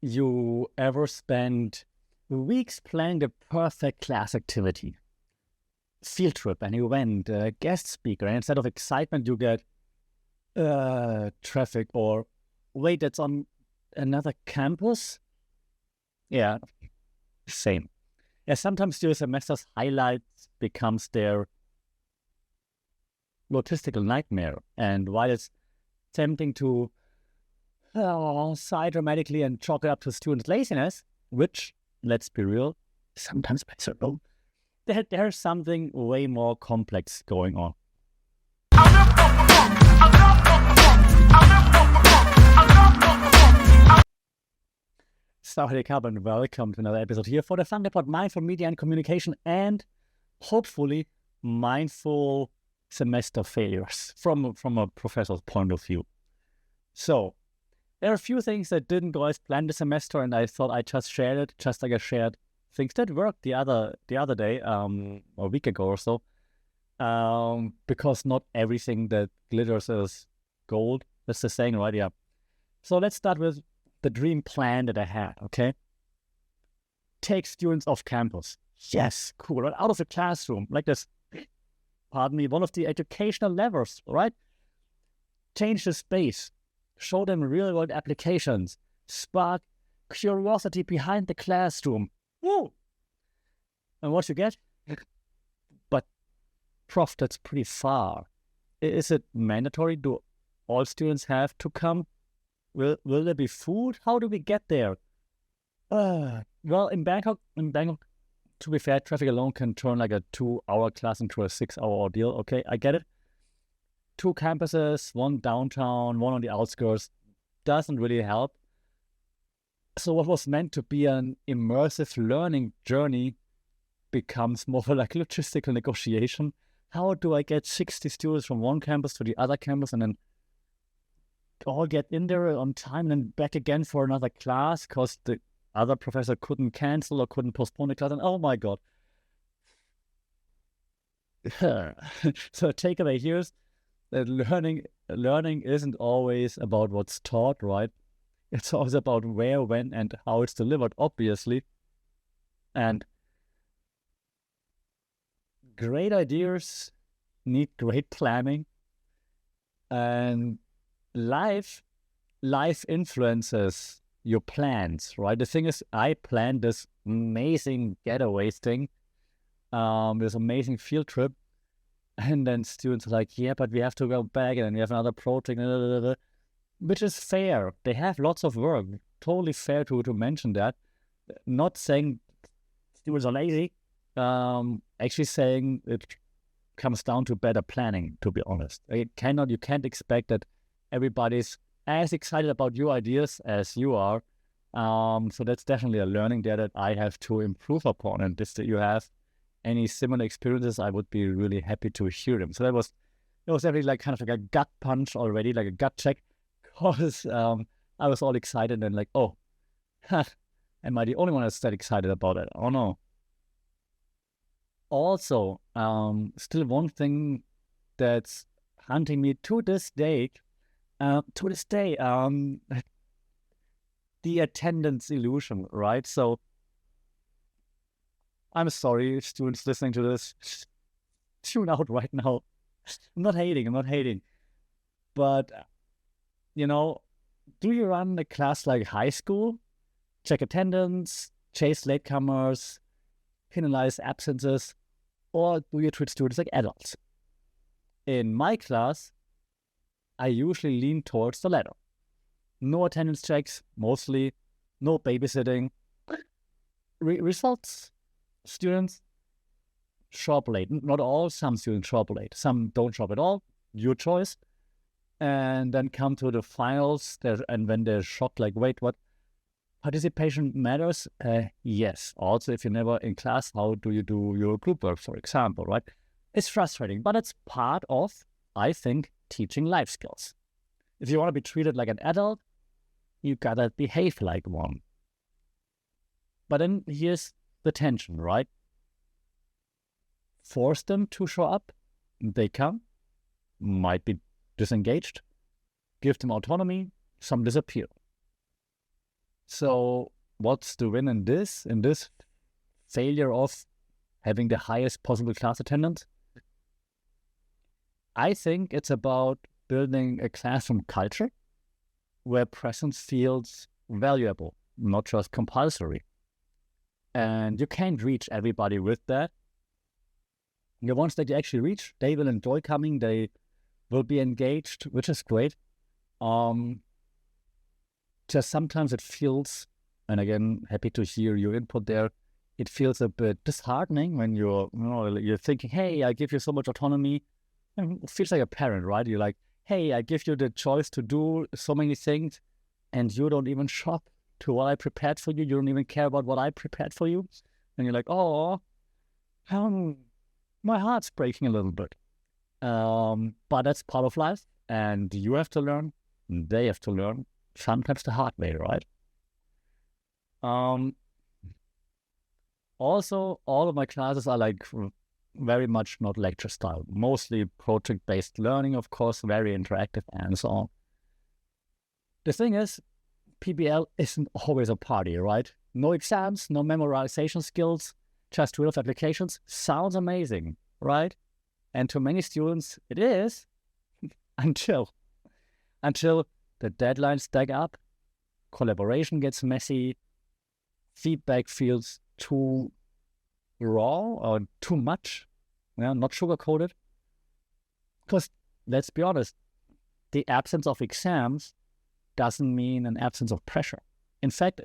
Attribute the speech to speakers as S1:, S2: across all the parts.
S1: You ever spend weeks planning the perfect class activity, field trip, and you went guest speaker, and instead of excitement, you get traffic or wait, that's on another campus? Yeah, same. Yeah, sometimes your semester's highlights becomes their logistical nightmare. And while it's tempting to sigh dramatically and chalk it up to students' laziness, which, let's be real, sometimes plays a role, there's something way more complex going on. Sascha and welcome to another episode here for the fun about mindful media and communication and hopefully mindful semester failures from a professor's point of view. So there are a few things that didn't go as planned this semester, and I thought I'd just share it, just like I shared things that worked the other day, a week ago or so, because not everything that glitters is gold. That's the saying, right? Yeah. So let's start with the dream plan that I had, okay? Take students off campus. Yes, cool, right? Out of the classroom, like this, pardon me, one of the educational levers, right? Change the space. Show them real-world applications. Spark curiosity behind the classroom. Woo! And what you get? But, prof, that's pretty far. Is it mandatory? Do all students have to come? Will there be food? How do we get there? Well, in Bangkok, to be fair, traffic alone can turn like a 2-hour class into a 6-hour ordeal. Okay, I get it. 2 campuses, one downtown, one on the outskirts, doesn't really help. So what was meant to be an immersive learning journey becomes more like logistical negotiation. How do I get 60 students from one campus to the other campus and then all get in there on time and then back again for another class because the other professor couldn't cancel or couldn't postpone the class? And oh my God. So takeaway here is that learning isn't always about what's taught, right? It's always about where, when, and how it's delivered, obviously. And great ideas need great planning. And life influences your plans, right? The thing is, I planned this amazing getaways thing, this amazing field trip, and then students are like, yeah, but we have to go back and we have another project, which is fair. They have lots of work. Totally fair to mention that. Not saying students are lazy, actually saying it comes down to better planning, to be honest. You can't expect that everybody's as excited about your ideas as you are. So that's definitely a learning there that I have to improve upon. And if you have any similar experiences, I would be really happy to hear them. So it was definitely like kind of like a gut punch already, like a gut check, because I was all excited and like, oh, am I the only one that's that excited about it? Oh no. Also, still one thing that's haunting me to this day, the attendance illusion, right? So I'm sorry, students listening to this, tune out right now. I'm not hating. But, do you run a class like high school? Check attendance, chase latecomers, penalize absences, or do you treat students like adults? In my class, I usually lean towards the latter. No attendance checks, mostly. No babysitting. Results. Students show up late. Not all. Some students show up late. Some don't show up at all. Your choice. And then come to the finals. And when they're shocked, like, wait, what? Participation matters? Yes. Also, if you're never in class, how do you do your group work, for example, right? It's frustrating, but it's part of, I think, teaching life skills. If you want to be treated like an adult, you gotta behave like one. But then here's the tension, right? Force them to show up, they come, might be disengaged, give them autonomy, some disappear. So what's the win in this failure of having the highest possible class attendance? I think it's about building a classroom culture where presence feels valuable, not just compulsory. And you can't reach everybody with that. The ones that you actually reach, they will enjoy coming, they will be engaged, which is great. Just sometimes it feels, and again, happy to hear your input there, it feels a bit disheartening when you're thinking, hey, I give you so much autonomy. And it feels like a parent, right? You're like, hey, I give you the choice to do so many things, and you don't even shop to what I prepared for you. You don't even care about what I prepared for you. And you're like, oh, my heart's breaking a little bit. But that's part of life, and you have to learn, and they have to learn, sometimes the hard way, right? Also, all of my classes are like very much not lecture style, mostly project-based learning, of course, very interactive and so on. The thing is, PBL isn't always a party, right? No exams, no memorization skills, just real-life applications. Sounds amazing, right? And to many students, it is until the deadlines stack up, collaboration gets messy, feedback feels too raw or too much, not sugar-coated. Because let's be honest, the absence of exams doesn't mean an absence of pressure. In fact,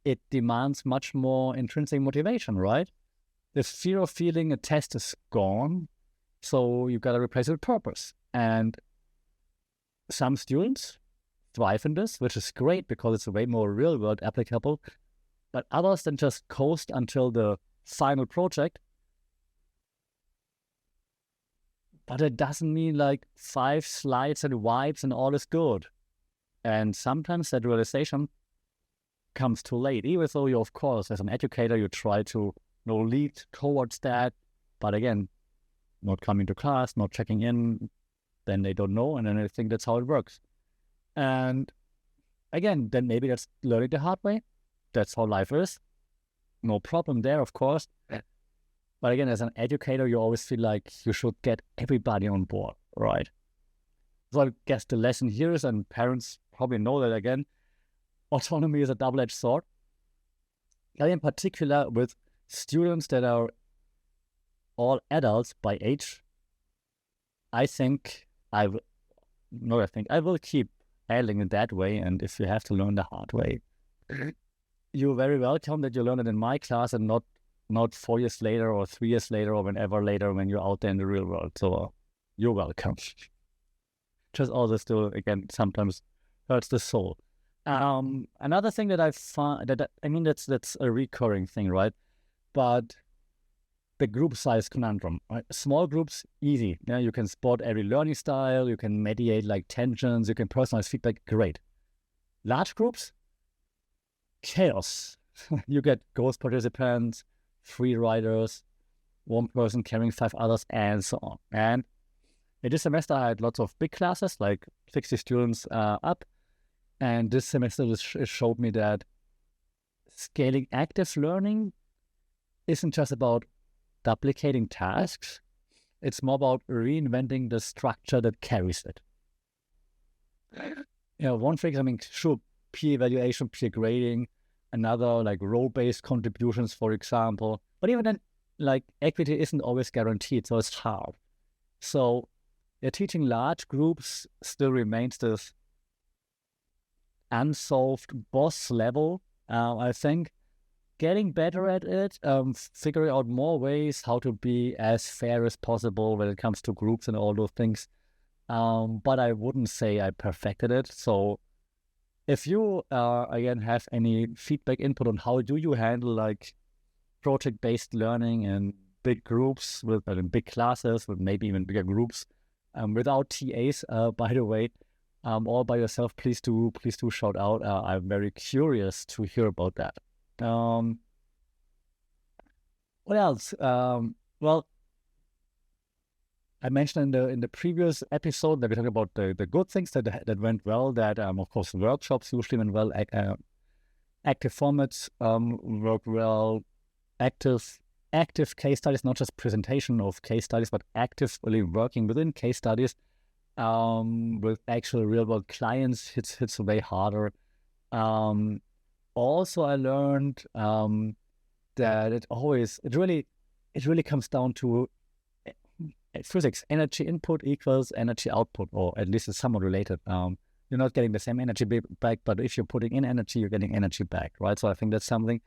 S1: it demands much more intrinsic motivation, right? The fear of feeling a test is gone, so you've got to replace it with purpose. And some students thrive in this, which is great because it's way more real-world applicable. But others then just coast until the final project. But it doesn't mean like 5 slides and wipes and all is good. And sometimes that realization comes too late, even though you, of course, as an educator, you try to lead towards that. But again, not coming to class, not checking in, then they don't know, and then they think that's how it works. And again, then maybe that's learning the hard way. That's how life is. No problem there, of course. But again, as an educator, you always feel like you should get everybody on board, right? So I guess the lesson here is, and parents probably know that again, autonomy is a double-edged sword. And in particular with students that are all adults by age, I will keep handling it that way. And if you have to learn the hard way, you're very welcome that you learn it in my class and not 4 years later or 3 years later or whenever later when you're out there in the real world. So you're welcome. Just also still, again, sometimes hurts the soul. Another thing that I find that's a recurring thing, right? But the group size conundrum, right? Small groups, easy. Yeah, you can spot every learning style, you can mediate like tensions, you can personalize feedback, great. Large groups, chaos. You get ghost participants, free riders, one person carrying 5 others, and so on. And in this semester, I had lots of big classes, like 60 students up. And this semester, it showed me that scaling active learning isn't just about duplicating tasks. It's more about reinventing the structure that carries it. One thing, sure, peer evaluation, peer grading, another like role-based contributions, for example. But even then, like equity isn't always guaranteed, so it's hard. So teaching large groups still remains this unsolved boss level, I think. Getting better at it, figuring out more ways how to be as fair as possible when it comes to groups and all those things. But I wouldn't say I perfected it. So if you, again, have any feedback input on how do you handle like project-based learning in big groups, in big classes, with maybe even bigger groups, without TAs, by the way, all by yourself, please do shout out. I'm very curious to hear about that. What else? Well, I mentioned in the previous episode that we talked about the good things that went well. That of course workshops usually went well. Active formats work well. Active case studies, not just presentation of case studies, but actively working within case studies with actual real-world clients hits way harder. Also, I learned that it really comes down to physics. Energy input equals energy output, or at least it's somewhat related. You're not getting the same energy back, but if you're putting in energy, you're getting energy back, right? So I think that's something.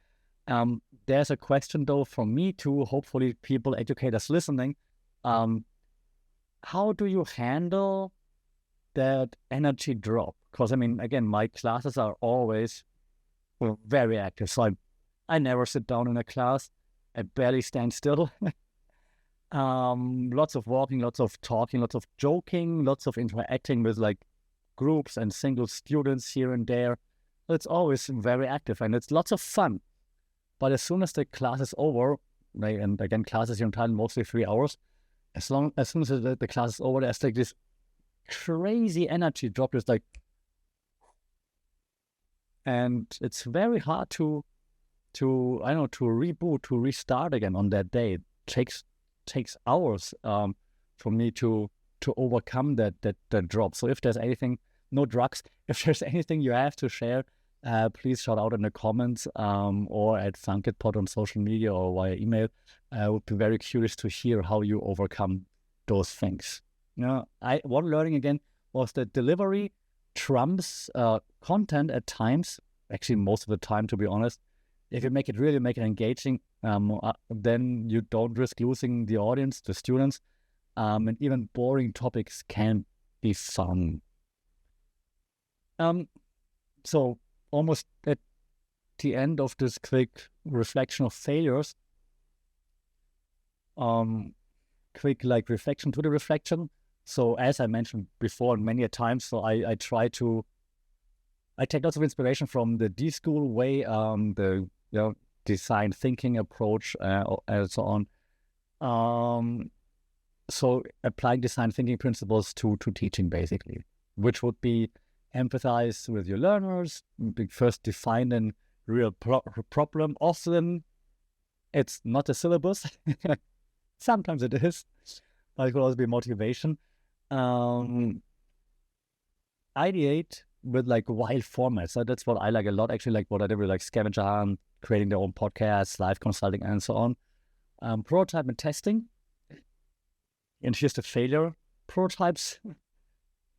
S1: There's a question, though, from me too, hopefully people, educators listening. How do you handle that energy drop? Because, I mean, again, my classes are always very active. So I never sit down in a class. I barely stand still. Lots of walking, lots of talking, lots of joking, lots of interacting with like groups and single students here and there. It's always very active and it's lots of fun. But as soon as the class is over, right, and again, classes here in Thailand mostly 3 hours, as soon as the class is over, there's like this crazy energy drop. It's like, and it's very hard to reboot, to restart again on that day. It takes hours for me to overcome that drop. So if there's anything, no drugs, if there's anything you have to share, please shout out in the comments or at FunkitPod on social media or via email. I would be very curious to hear how you overcome those things. One learning again was that delivery trumps content at times, actually most of the time, to be honest. If you make it engaging, then you don't risk losing the audience, the students, and even boring topics can be fun. So almost at the end of this quick reflection of failures, quick like reflection to the reflection. So as I mentioned before many a times, so I take lots of inspiration from the D-School way, the design thinking approach, and so on. So applying design thinking principles to teaching, basically, which would be empathize with your learners, first define a real problem. Often it's not a syllabus. Sometimes it is, but it could also be motivation. Ideate with like wild formats. So that's what I like a lot, actually, like what I did with like Scavenger Hunt, creating their own podcasts, live consulting, and so on. Prototype and testing. And here's the failure. Prototypes,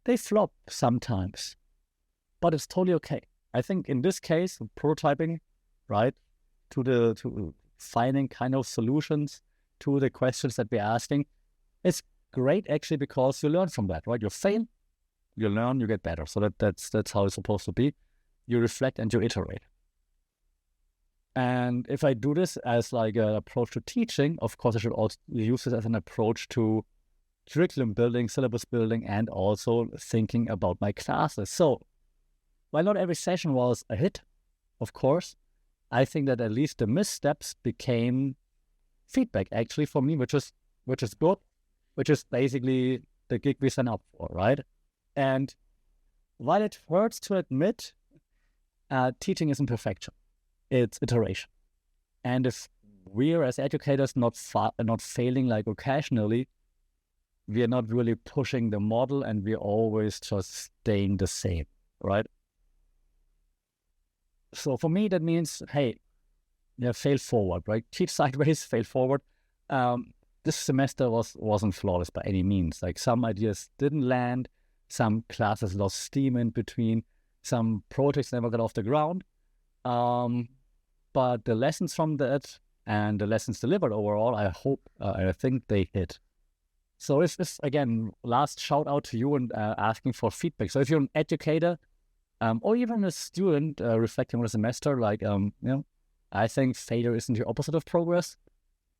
S1: they flop sometimes, but it's totally okay. I think in this case, prototyping, right, to finding kind of solutions to the questions that we're asking, it's great actually because you learn from that, right? You fail, you learn, you get better. So that's how it's supposed to be. You reflect and you iterate. And if I do this as like an approach to teaching, of course, I should also use this as an approach to curriculum building, syllabus building, and also thinking about my classes. So while not every session was a hit, of course, I think that at least the missteps became feedback actually for me, which is good, which is basically the gig we sign up for, right? And while it hurts to admit, teaching isn't perfection. It's iteration. And if we're as educators not failing like occasionally, we are not really pushing the model and we're always just staying the same, right? So for me, that means, hey, fail forward, right? Teach sideways, fail forward. This semester wasn't flawless by any means. Like some ideas didn't land, some classes lost steam in between, some projects never got off the ground. But the lessons from that and the lessons delivered overall, I think they hit. So if this, again, last shout out to you and asking for feedback. So if you're an educator or even a student reflecting on a semester, like, I think failure isn't the opposite of progress.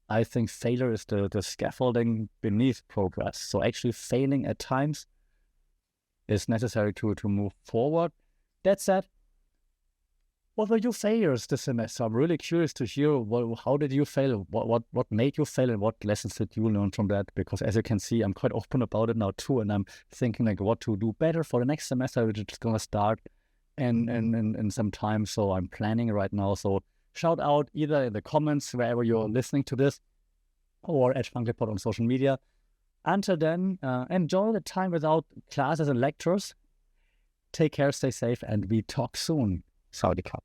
S1: I think failure is the scaffolding beneath progress. So actually failing at times is necessary to move forward. That said, what were your failures this semester? I'm really curious to hear how did you fail? What made you fail and what lessons did you learn from that? Because as you can see, I'm quite open about it now too. And I'm thinking like what to do better for the next semester, which is going to start in some time. So I'm planning right now. So shout out either in the comments wherever you're listening to this, or at FunkReport on social media. Until then, enjoy the time without classes and lectures. Take care, stay safe, and we talk soon. Saudi Cup.